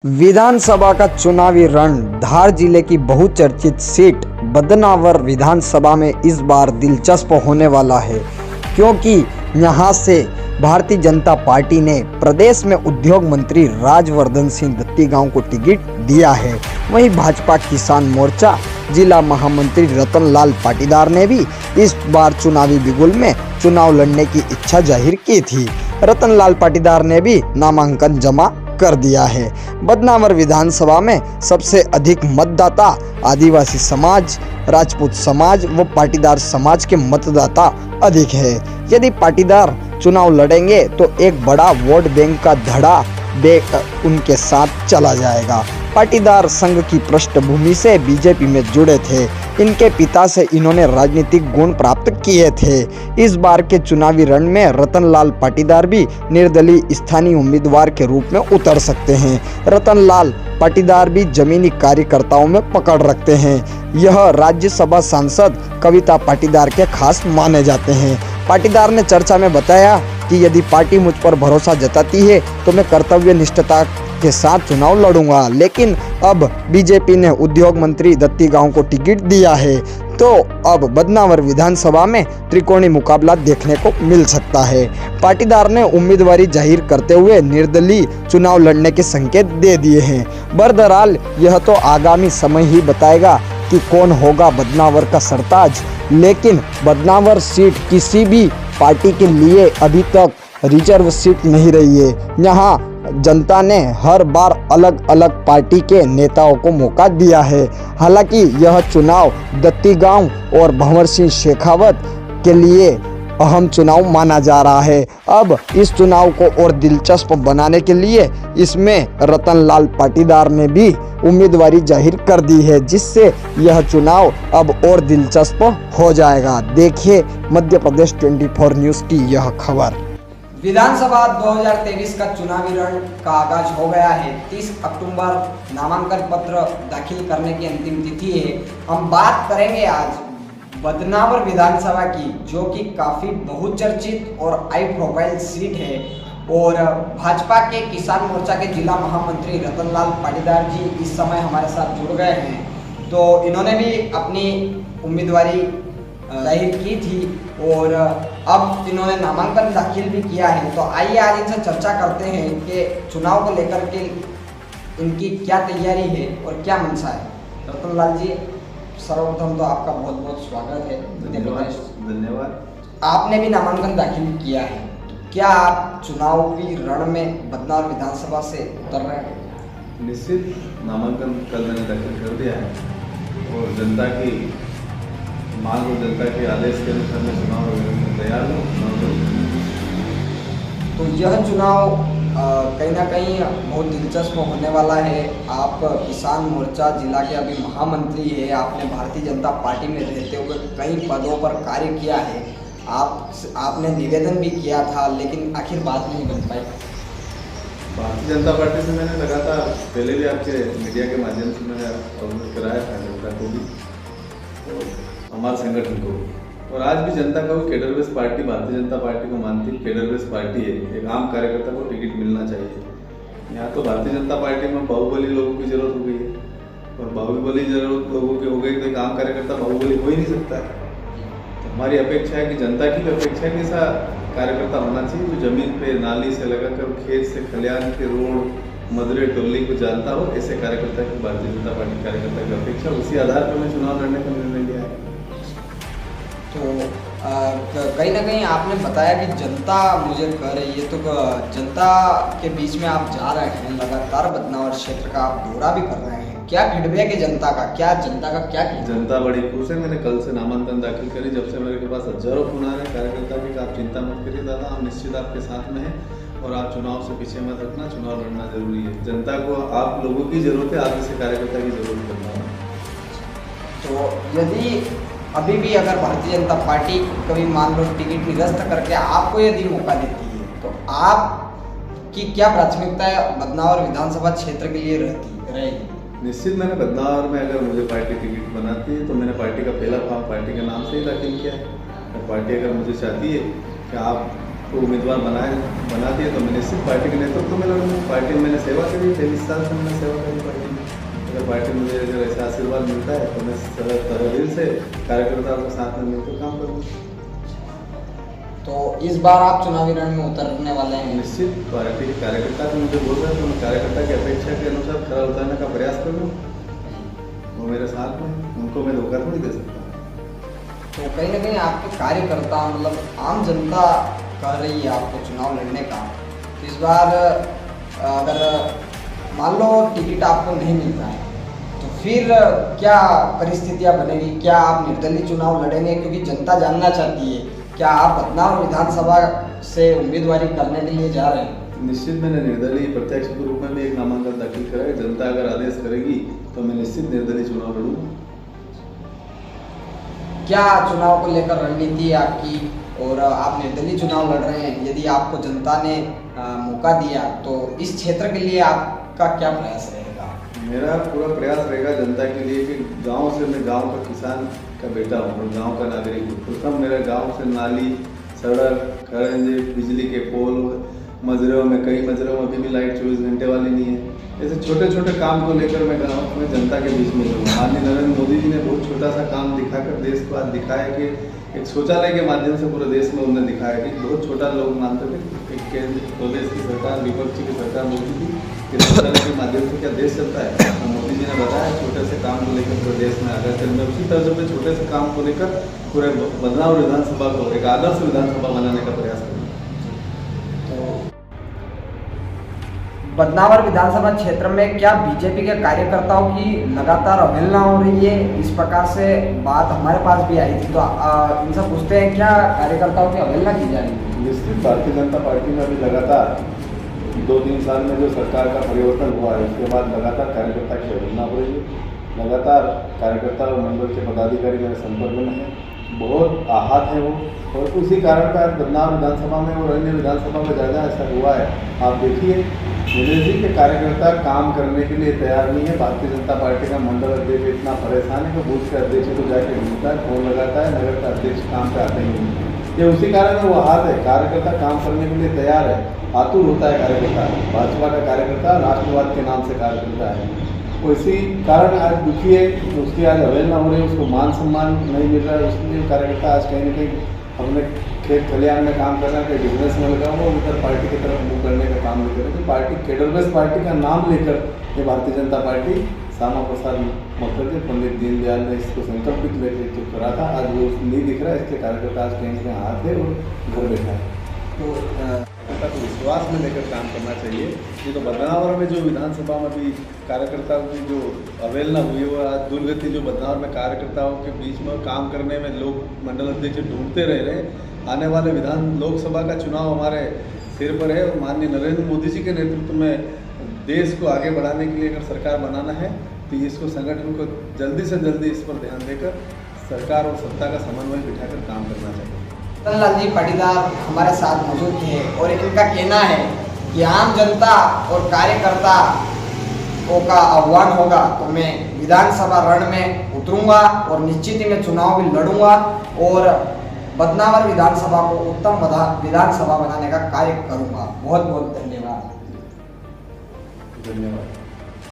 विधानसभा का चुनावी रण धार जिले की बहुचर्चित सीट बदनावर विधानसभा में इस बार दिलचस्प होने वाला है, क्योंकि यहां से भारतीय जनता पार्टी ने प्रदेश में उद्योग मंत्री राजवर्धन सिंह दत्तीगांव को टिकट दिया है। वहीं भाजपा किसान मोर्चा जिला महामंत्री रतन लाल पाटीदार ने भी इस बार चुनावी बिगुल में चुनाव लड़ने की इच्छा जाहिर की थी। रतन लाल पाटीदार ने भी नामांकन जमा कर दिया है। बदनावर विधानसभा में सबसे अधिक मतदाता आदिवासी समाज, राजपूत समाज व पाटीदार समाज के मतदाता अधिक है। यदि पाटीदार चुनाव लड़ेंगे तो एक बड़ा वोट बैंक का धड़ा उनके साथ चला जाएगा। पाटीदार संघ की पृष्ठभूमि से बीजेपी में जुड़े थे। इनके पिता से इन्होंने राजनीतिक गुण प्राप्त किए थे। इस बार के चुनावी रण में रतन लाल पाटीदार भी निर्दलीय स्थानीय उम्मीदवार के रूप में उतर सकते हैं। रतन लाल पाटीदार भी जमीनी कार्यकर्ताओं में पकड़ रखते हैं। यह राज्यसभा सांसद कविता पाटीदार के खास माने जाते हैं। पाटीदार ने चर्चा में बताया कि यदि पार्टी मुझ पर भरोसा जताती है तो मैं कर्तव्य निष्ठता के साथ चुनाव लड़ूंगा, लेकिन अब बीजेपी ने उद्योग मंत्री दत्तीगांव को टिकट दिया है तो अब बदनावर विधानसभा में त्रिकोणीय मुकाबला देखने को मिल सकता है। पाटीदार ने उम्मीदवारी जाहिर करते हुए निर्दलीय चुनाव लड़ने के संकेत दे दिए हैं। बहरहाल यह तो आगामी समय ही बताएगा कि कौन होगा बदनावर का सरताज, लेकिन बदनावर सीट किसी भी पार्टी के लिए अभी तक रिजर्व सीट नहीं रही है। यहाँ जनता ने हर बार अलग अलग पार्टी के नेताओं को मौका दिया है। हालांकि यह चुनाव दत्तीगांव और भंवर सिंह शेखावत के लिए अहम चुनाव माना जा रहा है। अब इस चुनाव को और दिलचस्प बनाने के लिए इसमें रतन लाल पाटीदार ने भी उम्मीदवारी जाहिर कर दी है, जिससे यह चुनाव अब और दिलचस्प हो जाएगा। देखिए मध्य प्रदेश 24 न्यूज़ की यह खबर। विधानसभा 2023 का चुनावी रण का आगाज हो गया है। 30 अक्टूबर नामांकन पत्र दाखिल करने की अंतिम तिथि है। हम बात करेंगे आज बदनावर विधानसभा की, जो कि काफ़ी बहुचर्चित और हाई प्रोफाइल सीट है, और भाजपा के किसान मोर्चा के जिला महामंत्री रतन लाल पाटीदार जी इस समय हमारे साथ जुड़ गए हैं। तो इन्होंने भी अपनी उम्मीदवारी जाहिर की थी और अब इन्होंने नामांकन दाखिल भी किया है। तो आइए आज इनसे चर्चा करते हैं कि चुनाव को लेकर के इनकी क्या तैयारी है और क्या मंशा है। रतन लाल जी, सर्वप्रथम तो आपका बहुत बहुत स्वागत है। धन्यवाद। आपने भी नामांकन दाखिल किया है, क्या आप चुनावी रण में बदनावर विधानसभा से उतर रहे हैं? निश्चित नामांकन कल मैंने दाखिल कर दिया है और जनता की मांग और जनता के आदेश के अनुसार मैं चुनाव में तैयार हूँ। तो यह चुनाव कहीं ना कहीं बहुत दिलचस्प होने वाला है। आप किसान मोर्चा जिला के अभी महामंत्री है। आपने भारतीय जनता पार्टी में रहते हुए कई पदों पर कार्य किया है। आपने निवेदन भी किया था, लेकिन आखिर बात नहीं बन पाई। भारतीय जनता पार्टी से मैंने लगातार पहले भी आपके मीडिया के माध्यम से मैंने अवगत कराया था जनता को भी और हमारे संगठन को, और आज भी जनता का वो cadre base party Bharatiya Janata party को मानती है। केडर बेस पार्टी है, एक आम कार्यकर्ता को टिकट मिलना चाहिए। यहाँ तो भारतीय जनता पार्टी में बाहुबली लोगों की जरूरत हो गई है, और बाहुबली जरूरत लोगों की हो गई तो एक आम कार्यकर्ता बाहुबली हो ही नहीं सकता है। तो हमारी अपेक्षा है कि जनता की भी अपेक्षा है कि ऐसा कार्यकर्ता होना चाहिए जो जमीन पे नाली से लगाकर खेत से खलियान के रोड मदरे टोली को जानता हो। ऐसे कार्यकर्ता की भारतीय जनता पार्टी कार्यकर्ता की अपेक्षा, उसी आधार पर मैं चुनाव लड़ने का निर्णय लिया है। तो कहीं ना कहीं आपने बताया कि जनता मुझे कह रही है, तो जनता के बीच में आप जा रहे हैं, लगातार बदनावर क्षेत्र का आप दौरा भी कर रहे हैं। क्या फीडबैक है जनता का? क्या जनता का क्या कहना? जनता बड़ी खुश है। मैंने कल से नामांकन दाखिल करी, जब से मेरे पास हजारों फोन आ रहे हैं कार्यकर्ता के कि आप चिंता मत करिए दादा, हम निश्चित आपके साथ में हैं और आप चुनाव से पीछे मत रखना, चुनाव लड़ना जरूरी है। जनता को आप लोगों की जरूरत है, आप जैसे कार्यकर्ता की जरूरत करना है। तो यदि अभी भी अगर भारतीय जनता पार्टी कभी मान लो टिकट निरस्त करके आपको यदि मौका देती है, तो आपकी क्या प्राथमिकता बदनावर विधानसभा क्षेत्र के लिए रहेगी? निश्चित मैंने बदनावर में अगर मुझे पार्टी टिकट बनाती है तो मैंने पार्टी का पहला फॉर्म पार्टी के नाम से ही दाखिल किया है। और पार्टी अगर मुझे चाहती है कि आप को उम्मीदवार बना दिए तो मैं निश्चित पार्टी के नेतृत्व में लड़ूंगा। पार्टी में मैंने सेवा करी, 23 साल से मैंने सेवा करी पार्टी में। अगर पार्टी में मुझे अगर ऐसा आशीर्वाद मिलता है तो मैं दिल से कार्यकर्ताओं के साथ में मिलकर काम करूँगा। तो इस बार आप चुनावी रण में उतरने वाले हैं? निश्चित पार्टी के कार्यकर्ता तो मुझे बोल रहे हैं तो मैं कार्यकर्ता की अपेक्षा के अनुसार खरा उतरने का प्रयास करूँगा। वो मेरे साथ में, उनको मैं धोखा थोड़ी दे सकता हूँ। तो कहीं ना कहीं आपके कार्यकर्ता मतलब आम जनता कर रही है आपको चुनाव लड़ने का, तो इस बार अगर मान लो टिकट आपको नहीं मिलता है तो फिर क्या परिस्थितियां बनेगी? क्या आप निर्दलीय चुनाव लड़ेंगे? क्योंकि जनता जानना चाहती है, क्या आप बदनावर विधानसभा से उम्मीदवारी करने के लिए जा रहे हैं? निश्चित मैंने निर्दलीय प्रत्याशी के रूप में भी एक नामांकन दाखिल करा है। जनता अगर आदेश करेगी तो मैं निश्चित निर्दलीय चुनाव लड़ूंगा। क्या चुनाव को लेकर रणनीति है आपकी, और आप निर्दलीय चुनाव लड़ रहे हैं, यदि आपको जनता ने मौका दिया तो इस क्षेत्र के लिए आपका क्या प्रयास रहेगा? मेरा पूरा प्रयास रहेगा जनता के लिए कि गांव से मैं गांव का किसान का बेटा हूँ और गांव का नागरिक हूँ। प्रथम मेरे गांव से नाली, सड़क, खरंजे, बिजली के पोल, मजरों में कई मजरों में अभी भी लाइट 24 घंटे वाली नहीं है। ऐसे छोटे छोटे काम को लेकर मैं गाँव में जनता के बीच में रहूँगा। माननीय नरेंद्र मोदी जी ने बहुत छोटा सा काम दिखाकर देश को आज दिखाया कि एक शौचालय के माध्यम से पूरे देश में उन्होंने दिखाया कि बहुत छोटा लोग मानते थे कि केंद्र प्रदेश की सरकार, विपक्षी की सरकार बोलती थी कि शौचालय के माध्यम से क्या देश चलता है। तो मोदी जी ने बताया छोटे से काम को लेकर पूरे देश में आगे चल में उसी तर्ज पे छोटे से काम को लेकर पूरे बदनावर विधानसभा को एक आदर्श विधानसभा बनाने का प्रयास करूँगा। बदनावर विधानसभा क्षेत्र में क्या बीजेपी के कार्यकर्ताओं की लगातार अवहेलना हो रही है? इस प्रकार से बात हमारे पास भी आई थी, तो इनसे पूछते हैं क्या कार्यकर्ताओं की अवहेलना की जा रही है? निश्चित भारतीय जनता पार्टी में अभी लगातार 2-3 साल में जो सरकार का परिवर्तन हुआ है उसके बाद लगातार कार्यकर्ता की अवहेलना हो रही है। लगातार कार्यकर्ता और मंडल के पदाधिकारी मेरे संपर्क में हैं, बहुत आहत है वो, और उसी कारण का बदनावर विधानसभा में और अन्य विधानसभा में ज़्यादा ऐसा हुआ है। आप देखिए नीलेश जी के कार्यकर्ता काम करने के लिए तैयार नहीं है। भारतीय जनता पार्टी का मंडल अध्यक्ष इतना परेशान है कि बूथ के अध्यक्ष को जाके ढूंढता है, फोन लगाता है, नगर का अध्यक्ष काम पे आते ही नहीं। ये उसी कारण वो हाथ है, कार्यकर्ता काम करने के लिए तैयार है, आतुर होता है कार्यकर्ता। भाजपा का कार्यकर्ता राष्ट्रवाद के नाम से कार्य करता है, वो इसी कारण आज दुखी है, उसकी आज अवहेलना हो रही है, उसको मान सम्मान नहीं मिल रहा है। उसलिए कार्यकर्ता आज कहीं न कहीं अपने खेत खलिहान में काम कर रहा है, बिजनेस में लगा हुआ, उधर पार्टी की तरफ मुँह करने का काम नहीं कर रहे। पार्टी केडरबेस पार्टी का नाम लेकर ये भारतीय जनता पार्टी श्यामा प्रसाद मुखर्जी, पंडित दीनदयाल ने इसको संकल्पित लेकर जो करा था, आज वो नहीं दिख रहा है। इसलिए कार्यकर्ता आज कहीं न कहीं हाथ है और घर बैठा है। तो विश्वास में लेकर काम करना चाहिए। ये तो बदनावर में जो विधानसभा में भी कार्यकर्ताओं की जो अवहेलना हुई है, वो आज दुर्गति जो बदनावर में कार्यकर्ताओं के बीच में काम करने में लोग मंडल अध्यक्ष ढूंढते रह रहे हैं। आने वाले लोकसभा का चुनाव हमारे सिर पर है और माननीय नरेंद्र मोदी जी के नेतृत्व में देश को आगे बढ़ाने के लिए अगर सरकार बनाना है तो इसको संगठन को जल्दी से जल्दी इस पर ध्यान देकर सरकार और सत्ता का समन्वय बिठाकर काम करना चाहिए। रतनलाल जी पाटीदार हमारे साथ मौजूद थे और इनका कहना है कि आम जनता और कार्यकर्ताओं का आह्वान होगा तो मैं विधानसभा रण में उतरूंगा और निश्चित ही मैं चुनाव भी लड़ूंगा और बदनावर विधानसभा को उत्तम विधानसभा बनाने का कार्य करूंगा। बहुत बहुत धन्यवाद।